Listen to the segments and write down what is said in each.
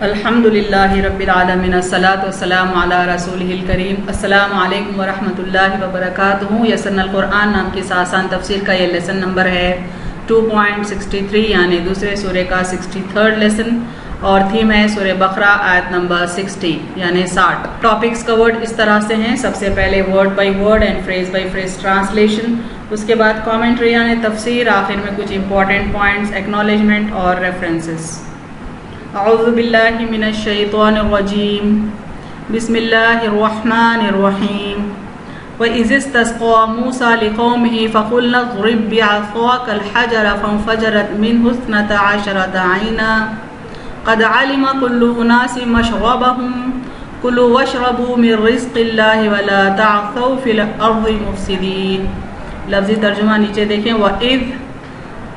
الحمدللہ رب العالمین الصلاۃ والسلام علی رسولہ الکریم۔ السلام علیکم ورحمۃ اللہ وبرکاتہ۔ یسرنا القرآن نام کی آسان تفسیر کا یہ لیسن نمبر ہے 2.63، یعنی دوسرے سورہ کا 63rd لیسن، اور تھیم ہے سورہ بقرہ آیت نمبر 60 یعنی 60۔ ٹاپکس کورڈ اس طرح سے ہیں: سب سے پہلے word by word and phrase by phrase translation, اس کے بعد کامنٹری یعنی تفسیر، آخر میں کچھ امپورٹنٹ پوائنٹس، ایکنالجمنٹ اور ریفرنسز۔ اعوذ باللہ من الشیطان الرجیم، بسم اللہ الرحمن الرحیم۔ وَإِذِ اسْتَسْقَىٰ مُوسَىٰ لِقَوْمِهِ فَقُلْنَا اضْرِب بِّعَصَاكَ الْحَجَرَ فَانفَجَرَتْ مِنْهُ اثْنَتَا عَشْرَةَ عَيْنًا قَدْ عَلِمَ كُلُّ أُنَاسٍ مَّشْرَبَهُمْ كُلُوا وَاشْرَبُوا مِن رِّزْقِ اللَّهِ وَلَا تَعْثَوْا فِي الْأَرْضِ مُفْسِدِينَ۔ لفظی ترجمہ نیچے دیکھیں۔ وَإِذ،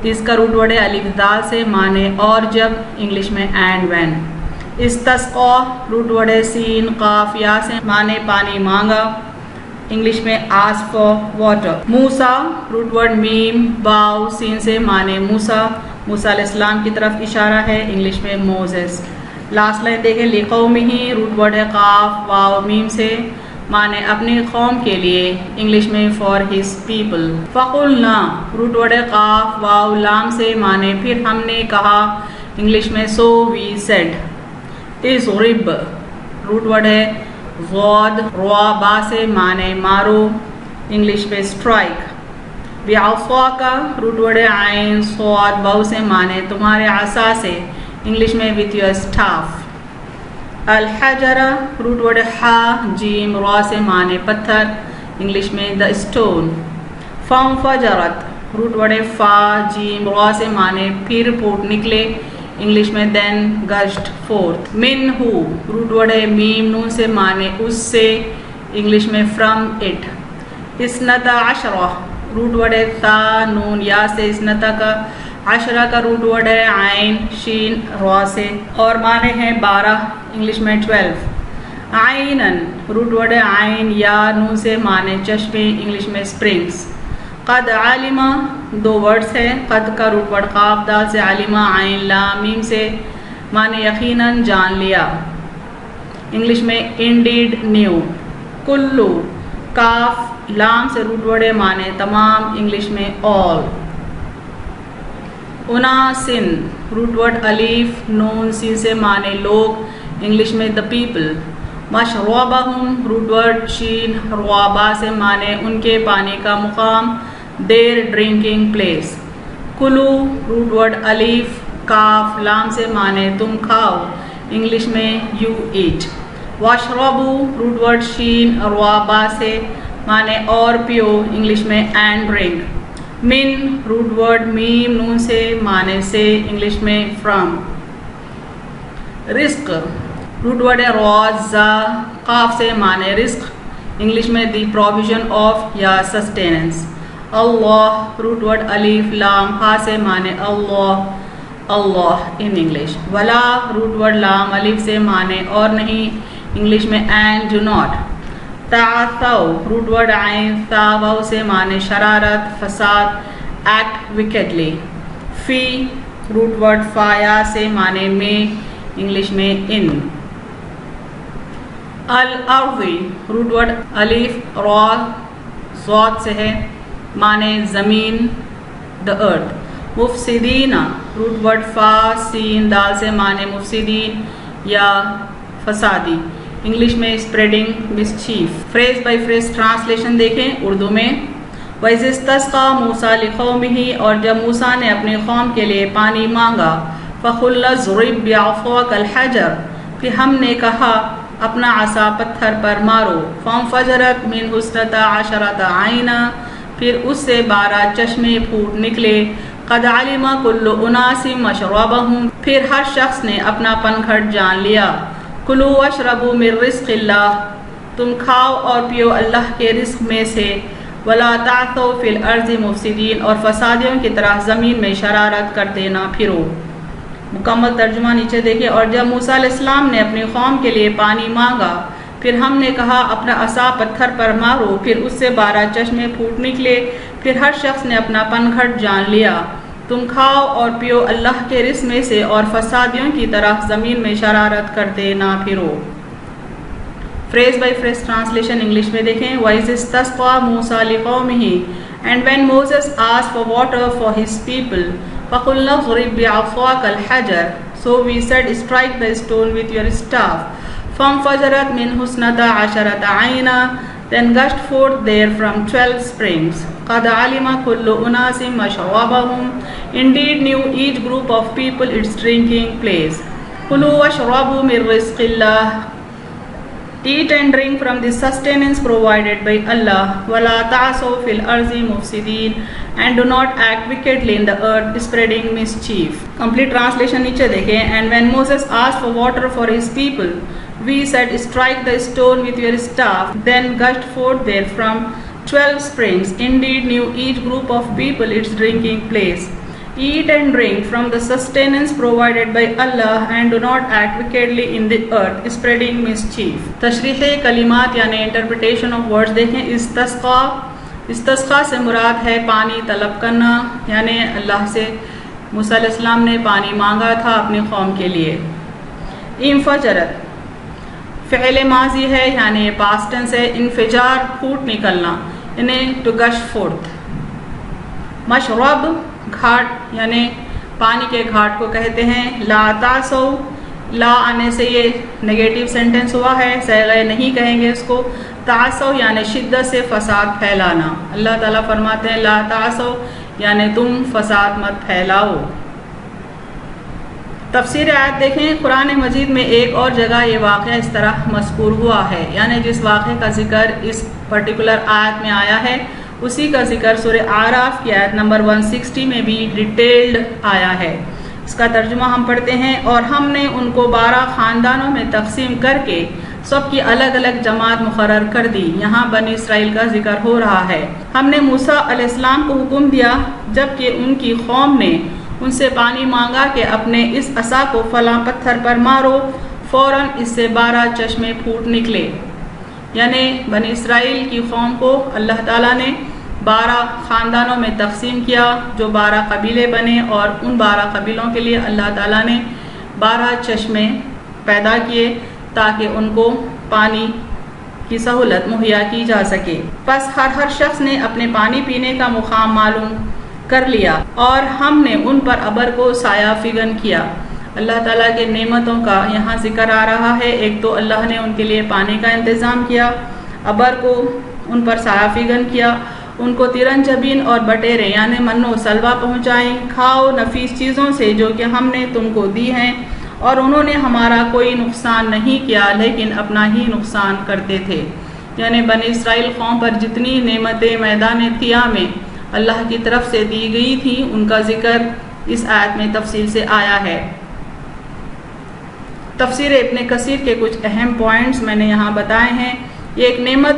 اس کا روٹ ورڈ ہے الف دال سے، معنی اور جب، انگلش میں اینڈ وین۔ استسقا روٹ ورڈ ہے سین قاف یا سے، معنی پانی مانگا، انگلش میں آسک فار واٹر۔ موسیٰ روٹ ورڈ میم باؤ سین سے، معنی موسیٰ، موسیٰ علیہ السلام کی طرف اشارہ ہے، انگلش میں موزس۔ لاسٹ لائن دیکھیں، لقومہ روٹ ورڈ ہے قاف واو میم سے، معنی اپنی قوم کے لیے، انگلش میں فار ہز پیپل۔ فقلنا روٹ ورڈ ہے قاف واو لام سے، معنی پھر ہم نے کہا، انگلش میں سو وی سیڈ۔ اضرب روٹ ورڈ ہے غاد روا با سے، معنی مارو، انگلش میں اسٹرائک۔ بعصاک روٹ ورڈ ہے عین صاد باؤ سے، معنی تمہارے عصا سے، انگلش میں وتھ یور اسٹاف۔ الحجر روٹ ورڈ ہا جیم را سے، معنی پتھر، انگلش میں دا اسٹون۔ فانفجرت روٹ ورڈ فا جیم را سے، معنی پھر پھوٹ نکلے، انگلش میں دین گشٹ فورتھ۔ منہ روٹ ورڈ ہے میم نون سے، معنی اس سے، انگلش میں from it. اثنتا Ishrah route word ہے تا نون یا سے، اثنتا کا، عشرہ کا روٹ ورڈ ہے عین شین را سے، اور معنی ہے 12، انگلش میں 12۔ عینن روٹ ورڈ ہے عین یا نون سے، معنی چشمے، انگلش میں اسپرنگس۔ قد علمہ دو ورڈز ہیں، قد کا روٹ ورڈ قاف دال سے، علمہ عین لام میم سے، معنی یقیناً جان لیا، انگلش میں انڈیڈ نیو۔ کلو کاف لام سے روٹ ورڈ ہے، معنی تمام، انگلش میں آل۔ اناسن روٹ ورڈ الف نون سین سے، معنی لوگ، انگلش میں دا پیپل۔ مشربہم روٹ ورڈ شین روابا سے، معنی ان کے پانی کا مقام، دیر ڈرنکنگ پلیس۔ کلو روٹ ورڈ الف کاف لام سے، معنی تم کھاؤ، انگلش میں یو ایٹ۔ واشربو روٹ ورڈ شین روابا سے، معنی اور پیو، انگلش میں اینڈ ڈرنک۔ من روٹ ورڈ میم نون سے، معنی سے، انگلش میں فرام۔ رزق روٹ ورڈ ہے راز قاف سے، معنی رزق، انگلش میں دی پروویژن آف یا سسٹیننس۔ اللہ روٹ ورڈ الف لام ہا سے، معنی اللہ، اللہ ان انگلش۔ ولا روٹ ورڈ لام الف سے، معنی اور نہیں، انگلش میں اینڈ ڈو ناٹ۔ تعثوا روٹ ورڈ عین ثا واو سے، معنی شرارت فساد، ایکٹ وکیڈلی۔ فی روٹ ورڈ فا یا سے، معنی میں، انگلش میں ان۔ الارض روٹ ورڈ الف را ضاد سے ہے، معنی زمین، دا ارتھ۔ مفسدین روٹ ورڈ فا سین دال سے، معنی مفسدین یا فسادی، انگلش میں spreading mischief. Phrase by phrase translation دیکھیں اردو میں۔ وَإِذِ اسْتَسْقَىٰ مُوسَىٰ لِقَوْمِهِ، اور جب موسیٰ نے اپنی قوم کے لیے پانی مانگا، فَقُلْنَا اضْرِب بِّعَصَاكَ الْحَجَرَ، پھر ہم نے کہا اپنا عصا پتھر پر مارو۔ فَانفَجَرَتْ مِنْهُ اثْنَتَا عَشْرَةَ عَيْنًا، پھر اس سے 12 چشمے پھوٹ نکلے۔ قَدْ عَلِمَ كُلُّ أُنَاسٍ مَّشْرَبَهُمْ، پھر ہر شخص نے اپنا پنگھٹ جان لیا۔ کلوا واشربوا من رزق اللہ، تم کھاؤ اور پیو اللہ کے رزق میں سے۔ ولا تعثوا فی الارض مفسدین، اور فسادیوں کی طرح زمین میں شرارت کرتے نہ پھرو۔ مکمل ترجمہ نیچے دیکھیں۔ اور جب موسیٰ علیہ السلام نے اپنی قوم کے لیے پانی مانگا، پھر ہم نے کہا اپنا عصا پتھر پر مارو، پھر اس سے 12 چشمے پھوٹ نکلے، پھر ہر شخص نے اپنا پنگھٹ جان لیا، تم کھاؤ اور پیو اللہ کے رزق میں سے اور فسادیوں کی طرح زمین میں شرارت کرتے نہ پھرو۔ Phrase by phrase translation English میں دیکھیں۔ وَإِذِ اسْتَسْقَىٰ مُوسَىٰ لِقَوْمِهِ And when Moses asked for water for his people, فَقُلْنَا اضْرِبْ بِعَصَاكَ الْحَجَرَ So we said, strike the stone with your staff. فَانْفَجَرَتْ مِنْهُ اثْنَتَا عَشَرَةَ عَيْنًا Then gushed forth there from 12 springs. قَدْ عَلِمَ كُلُّ أُنَاسٍ مَّشْرَبَهُمْ Indeed knew each group of people its drinking place. كُلُوا وَاشْرَبُوا مِن رِّزْقِ اللَّهِ Eat and drink from the sustenance provided by Allah. وَلَا تَعْثَوْا فِي الْأَرْضِ مُفْسِدِينَ And do not act wickedly in the earth, spreading mischief. Complete translation نیچے دیکھیں۔ And when Moses asked for water for his people, we said, strike the stone with your staff. Then gushed forth there from 12 springs. Indeed knew each group of people its drinking place. Eat and drink from the sustenance provided by Allah and do not act wickedly in the earth, spreading mischief. تشریح کلمات یعنی interpretation of words دیکھیں۔ استسقا سے مراد ہے پانی طلب کرنا، یعنی اللہ سے موسیٰ علیہ السلام نے پانی مانگا تھا اپنی قوم کے لیے۔ انفجرت فعل ماضی ہے یعنی پاسٹ ٹینس ہے، انفجار پھوٹ نکلنا یعنی ٹو گش فورتھ۔ مشرب گھاٹ یعنی پانی کے گھاٹ کو کہتے ہیں۔ لا تعصو لا آنے سے یہ نگیٹو سینٹنس ہوا ہے، صیغہ نہیں کہیں گے اس کو۔ تعصو یعنی شدت سے فساد پھیلانا۔ اللہ تعالیٰ فرماتے ہیں لا تعصو یعنی تم فساد مت پھیلاؤ۔ تفسیر آیت دیکھیں۔ قرآن مجید میں ایک اور جگہ یہ واقعہ اس طرح مذکور ہوا ہے، یعنی جس واقعے کا ذکر اس پرٹیکولر آیت میں آیا ہے اسی کا ذکر سورہ اعراف کی آیت نمبر 160 میں بھی ڈیٹیلڈ آیا ہے۔ اس کا ترجمہ ہم پڑھتے ہیں۔ اور ہم نے ان کو 12 خاندانوں میں تقسیم کر کے سب کی الگ الگ جماعت مقرر کر دی۔ یہاں بنی اسرائیل کا ذکر ہو رہا ہے۔ ہم نے موسیٰ علیہ السلام کو حکم دیا جبکہ ان کی قوم نے ان سے پانی مانگا کہ اپنے اس عصا کو فلاں پتھر پر مارو، فوراً اس سے 12 چشمے پھوٹ نکلے۔ یعنی بنی اسرائیل کی قوم کو اللہ تعالیٰ نے 12 خاندانوں میں تقسیم کیا جو 12 قبیلے بنے، اور ان 12 قبیلوں کے لیے اللہ تعالیٰ نے 12 چشمے پیدا کیے تاکہ ان کو پانی کی سہولت مہیا کی جا سکے۔ پس ہر شخص نے اپنے پانی پینے کا مقام معلوم کر لیا اور ہم نے ان پر ابر کو سایہ فگن کیا۔ اللہ تعالیٰ کے نعمتوں کا یہاں ذکر آ رہا ہے۔ ایک تو اللہ نے ان کے لیے پانی کا انتظام کیا، ابر کو ان پر سایہ فگن کیا، ان کو تیرن جبین اور بٹیرے یعنی من و سلوہ پہنچائیں، کھاؤ نفیس چیزوں سے جو کہ ہم نے تم کو دی ہیں، اور انہوں نے ہمارا کوئی نقصان نہیں کیا لیکن اپنا ہی نقصان کرتے تھے۔ یعنی بنی اسرائیل قوم پر جتنی نعمتیں میدان طیہ میں اللہ کی طرف سے دی گئی تھی ان کا ذکر اس آیت میں تفصیل سے آیا ہے۔ تفسیر ابن کثیر کے کچھ اہم پوائنٹس میں نے یہاں بتائے ہیں۔ یہ ایک نعمت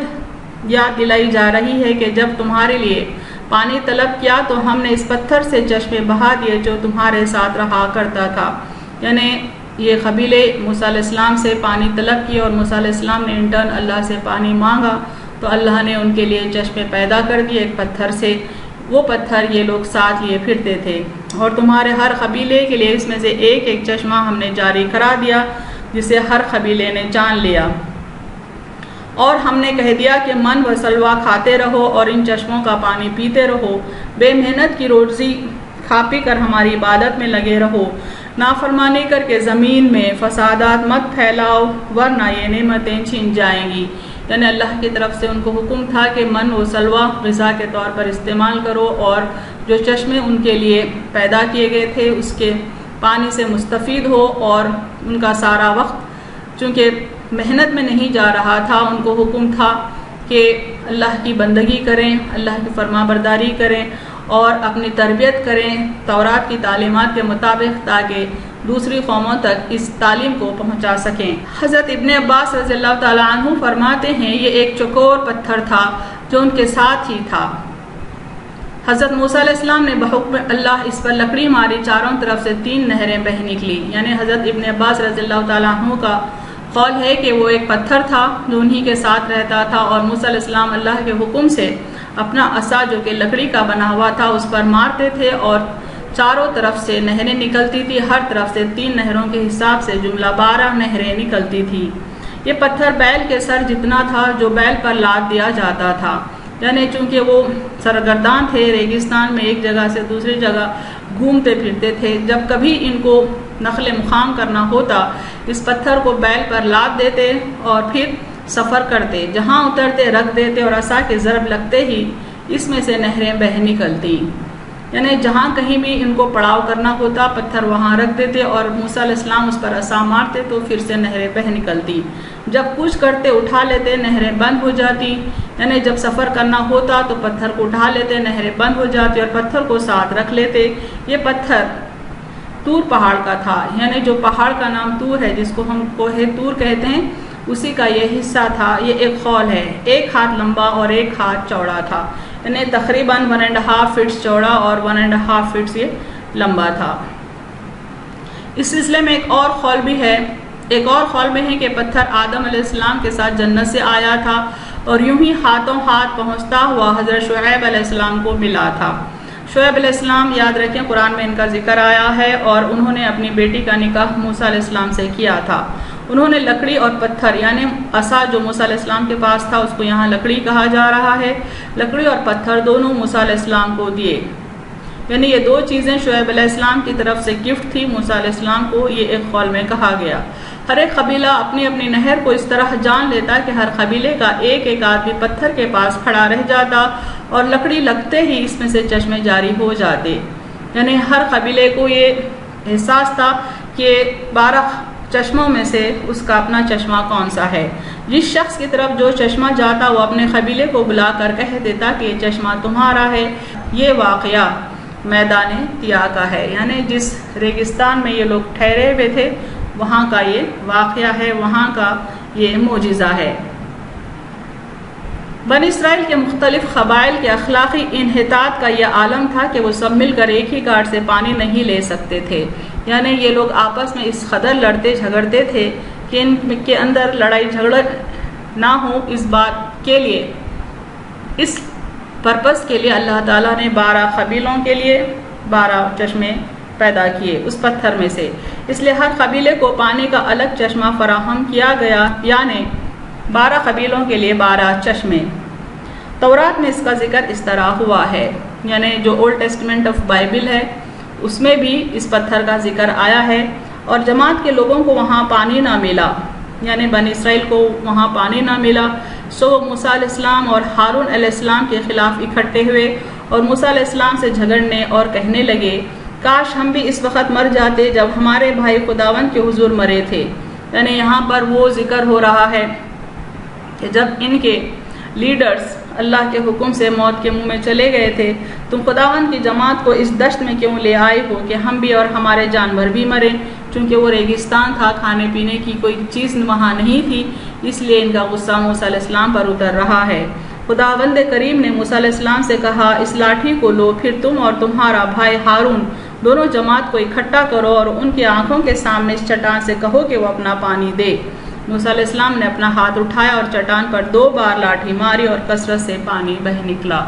یاد دلائی جا رہی ہے کہ جب تمہارے لیے پانی طلب کیا تو ہم نے اس پتھر سے چشمے بہا دیے جو تمہارے ساتھ رہا کرتا تھا۔ یعنی یہ قبیلے موسیٰ علیہ السلام سے پانی طلب کیے اور موسیٰ علیہ السلام نے انٹرن اللہ سے پانی مانگا تو اللہ نے ان کے لیے چشمے پیدا کر دیے ایک پتھر سے۔ وہ پتھر یہ لوگ ساتھ لیے پھرتے تھے، اور تمہارے ہر قبیلے کے لیے اس میں سے ایک ایک چشمہ ہم نے جاری کرا دیا جسے ہر قبیلے نے جان لیا، اور ہم نے کہہ دیا کہ من و سلوہ کھاتے رہو اور ان چشموں کا پانی پیتے رہو، بے محنت کی روزی کھا پی کر ہماری عبادت میں لگے رہو، نافرمانی کر کے زمین میں فسادات مت پھیلاؤ ورنہ یہ نعمتیں چھن جائیں گی۔ یعنی اللہ کی طرف سے ان کو حکم تھا کہ من و سلوہ غذا کے طور پر استعمال کرو، اور جو چشمے ان کے لیے پیدا کیے گئے تھے اس کے پانی سے مستفید ہو، اور ان کا سارا وقت چونکہ محنت میں نہیں جا رہا تھا، ان کو حکم تھا کہ اللہ کی بندگی کریں، اللہ کی فرما برداری کریں اور اپنی تربیت کریں تورات کی تعلیمات کے مطابق تاکہ دوسری قوموں تک اس تعلیم کو پہنچا سکیں۔ حضرت ابن عباس رضی اللہ تعالیٰ عنہ فرماتے ہیں یہ ایک چوکور پتھر تھا جو ان کے ساتھ ہی تھا۔ حضرت موسیٰ علیہ السلام نے بحکم اللہ اس پر لکڑی ماری، چاروں طرف سے 3 نہریں بہہ نکلی۔ یعنی حضرت ابن عباس رضی اللہ تعالیٰ عنہ کا قول ہے کہ وہ ایک پتھر تھا جو انہی کے ساتھ رہتا تھا، اور موسیٰ علیہ السلام اللہ کے حکم سے اپنا عصا جو کہ لکڑی کا بنا ہوا تھا اس پر مارتے تھے، اور چاروں طرف سے نہریں نکلتی تھی، ہر طرف سے 3 نہروں کے حساب سے جملہ 12 نہریں نکلتی تھی۔ یہ پتھر بیل کے سر جتنا تھا جو بیل پر لاد دیا جاتا تھا، یعنی چونکہ وہ سرگردان تھے، ریگستان میں ایک جگہ سے دوسری جگہ گھومتے پھرتے تھے، جب کبھی ان کو نقل مقام کرنا ہوتا اس پتھر کو بیل پر لاد دیتے اور پھر سفر کرتے، جہاں اترتے رکھ دیتے اور عصا کے ضرب لگتے ہی اس میں سے نہریں بہہ نکلتی، یعنی جہاں کہیں بھی ان کو پڑاؤ کرنا ہوتا پتھر وہاں رکھ دیتے اور موسیٰ علیہ السلام اس پر عصا مارتے تو پھر سے نہریں بہہ نکلتی۔ جب کچھ کرتے اٹھا لیتے نہریں بند ہو جاتی، یعنی جب سفر کرنا ہوتا تو پتھر کو اٹھا لیتے نہریں بند ہو جاتی اور پتھر کو ساتھ رکھ لیتے۔ یہ پتھر طور پہاڑ کا تھا، یعنی جو پہاڑ کا نام طور ہے جس کو ہم کوہ طور کہتے ہیں اسی کا یہ حصہ تھا۔ یہ ایک خول ہے، 1 ہاتھ لمبا اور 1 ہاتھ چوڑا تھا، یعنی تقریباً 1.5 فٹ چوڑا اور 1.5 فٹ یہ لمبا تھا۔ اس سلسلے میں ایک اور خول بھی ہے، ایک اور خول میں ہے کہ پتھر آدم علیہ السلام کے ساتھ جنت سے آیا تھا اور یوں ہی ہاتھوں ہاتھ پہنچتا ہوا حضرت شعیب علیہ السلام کو ملا تھا۔ شعیب علیہ السلام یاد رکھیں قرآن میں ان کا ذکر آیا ہے، اور انہوں نے اپنی بیٹی کا نکاح موسیٰ علیہ السلام سے کیا تھا۔ انہوں نے لکڑی اور پتھر، یعنی عصا جو موسیٰ علیہ السلام کے پاس تھا اس کو یہاں لکڑی کہا جا رہا ہے، لکڑی اور پتھر دونوں موسیٰ علیہ السلام کو دیے، یعنی یہ 2 چیزیں شعیب علیہ السلام کی طرف سے گفٹ تھی موسیٰ علیہ السلام کو، یہ ایک قول میں کہا گیا۔ ہر ایک قبیلہ اپنی اپنی نہر کو اس طرح جان لیتا کہ ہر قبیلے کا ایک آدمی پتھر کے پاس کھڑا رہ جاتا اور لکڑی لگتے ہی اس میں سے چشمے جاری ہو جاتے، یعنی ہر قبیلے کو یہ احساس تھا کہ 12 چشموں میں سے اس کا اپنا چشمہ کون سا ہے۔ جس شخص کی طرف جو چشمہ جاتا وہ اپنے قبیلے کو بلا کر کہہ دیتا کہ یہ چشمہ تمہارا ہے۔ یہ واقعہ میدان طیٰ کا ہے، یعنی جس ریگستان میں یہ لوگ ٹھہرے ہوئے تھے وہاں کا یہ واقعہ ہے، وہاں کا یہ معجزہ ہے۔ بنی اسرائیل کے مختلف قبائل کے اخلاقی انحطاط کا یہ عالم تھا کہ وہ سب مل کر ایک ہی گاڑ سے پانی نہیں لے سکتے تھے، یعنی یہ لوگ آپس میں اس قدر لڑتے جھگڑتے تھے کہ ان کے اندر لڑائی جھگڑ نہ ہو، اس بات کے لیے، اس پرپس کے لیے اللہ تعالیٰ نے 12 قبیلوں کے لیے 12 چشمے پیدا کیے اس پتھر میں سے، اس لیے ہر قبیلے کو پانی کا الگ چشمہ فراہم کیا گیا، یعنی 12 قبیلوں کے لیے 12 چشمے۔ تورات میں اس کا ذکر اس طرح ہوا ہے، یعنی جو اولڈ ٹیسٹمنٹ آف بائبل ہے اس میں بھی اس پتھر کا ذکر آیا ہے، اور جماعت کے لوگوں کو وہاں پانی نہ ملا، یعنی بنی اسرائیل کو وہاں پانی نہ ملا، سو وہ موسیٰ علیہ السلام اور ہارون علیہ السلام کے خلاف اکٹھے ہوئے اور موسیٰ علیہ السلام سے جھگڑنے اور کہنے لگے کاش ہم بھی اس وقت مر جاتے جب ہمارے بھائی خداوند کے حضور مرے تھے، یعنی یہاں پر وہ ذکر ہو رہا ہے کہ جب ان کے لیڈرز اللہ کے حکم سے موت کے منہ میں چلے گئے تھے تم خداوند کی جماعت کو اس دشت میں کیوں لے آئے ہو کہ ہم بھی اور ہمارے جانور بھی مریں، چونکہ وہ ریگستان تھا، کھانے پینے کی کوئی چیز وہاں نہیں تھی، اس لیے ان کا غصہ موسیٰ علیہ السلام پر اتر رہا ہے۔ خداوند کریم نے موسیٰ علیہ السلام سے کہا اس لاٹھی کو لو، پھر تم اور تمہارا بھائی ہارون دونوں جماعت کو اکٹھا کرو اور ان کی آنکھوں کے سامنے اس چٹان سے کہو کہ وہ اپنا پانی دے۔ موسیٰ علیہ السلام نے اپنا ہاتھ اٹھایا اور چٹان پر 2 بار لاٹھی ماری اور کثرت سے پانی بہہ نکلا،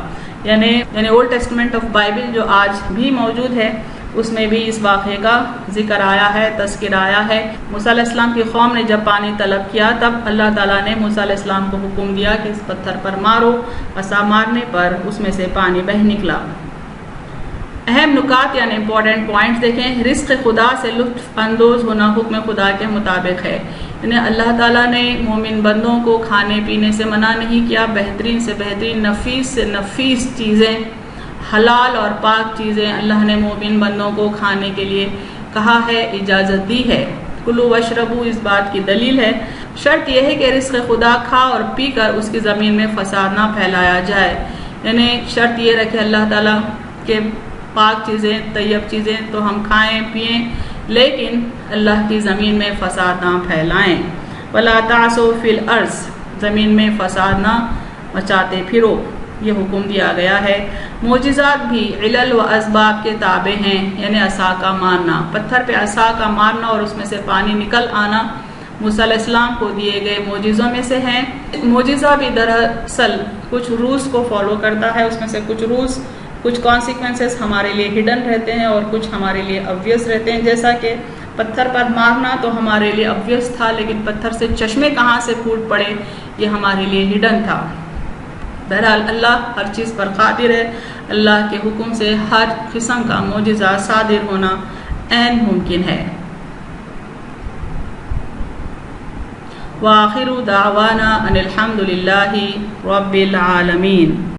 یعنی اولڈ ٹیسٹمنٹ آف بائبل جو آج بھی موجود ہے اس میں بھی اس واقعے کا ذکر آیا ہے، تذکر آیا ہے۔ موسیٰ علیہ السلام کی قوم نے جب پانی طلب کیا تب اللہ تعالیٰ نے موسیٰ علیہ السلام کو حکم دیا کہ اس پتھر پر مارو، عصا مارنے پر اس میں سے پانی بہہ نکلا۔ اہم نکات یعنی امپورٹنٹ پوائنٹس دیکھیں۔ رزق خدا سے لطف اندوز ہونا حکم خدا کے مطابق ہے، یعنی اللہ تعالیٰ نے مومن بندوں کو کھانے پینے سے منع نہیں کیا، بہترین سے بہترین، نفیس سے نفیس چیزیں، حلال اور پاک چیزیں اللہ نے مومن بندوں کو کھانے کے لیے کہا ہے، اجازت دی ہے۔ کلو وشربو اس بات کی دلیل ہے۔ شرط یہ ہے کہ رزق خدا کھا اور پی کر اس کی زمین میں فساد نہ پھیلایا جائے، یعنی شرط یہ رکھے اللہ تعالیٰ کے پاک چیزیں، طیب چیزیں تو ہم کھائیں پئیں، لیکن اللہ کی زمین میں فساد نہ پھیلائیں۔ وَلَا تَعْثُوا فِي الْأَرْضِ زمین میں فساد نہ مچاتے پھرو، یہ حکم دیا گیا ہے۔ معجزات بھی علل و اسباب کے تابع ہیں، یعنی عصا کا مارنا، پتھر پہ عصا کا مارنا اور اس میں سے پانی نکل آنا موسیٰ علیہ السلام کو دیے گئے معجزوں میں سے ہیں۔ معجزہ بھی دراصل کچھ رولز کو فالو کرتا ہے، اس میں سے کچھ رولز کچھ کانسیکوینسز ہمارے لیے ہڈن رہتے ہیں اور کچھ ہمارے لیے obvious رہتے ہیں. جیسا کہ پتھر پر مارنا تو ہمارے لیے obvious تھا، لیکن پتھر سے چشمے کہاں سے پھوٹ پڑے یہ ہمارے لیے ہڈن تھا. بہرحال اللہ ہر چیز پر قادر ہے. اللہ کے حکم سے ہر قسم کا معجزہ صادر ہونا عین ممکن ہے. وآخر دعوانا ان الحمد للہ رب العالمین.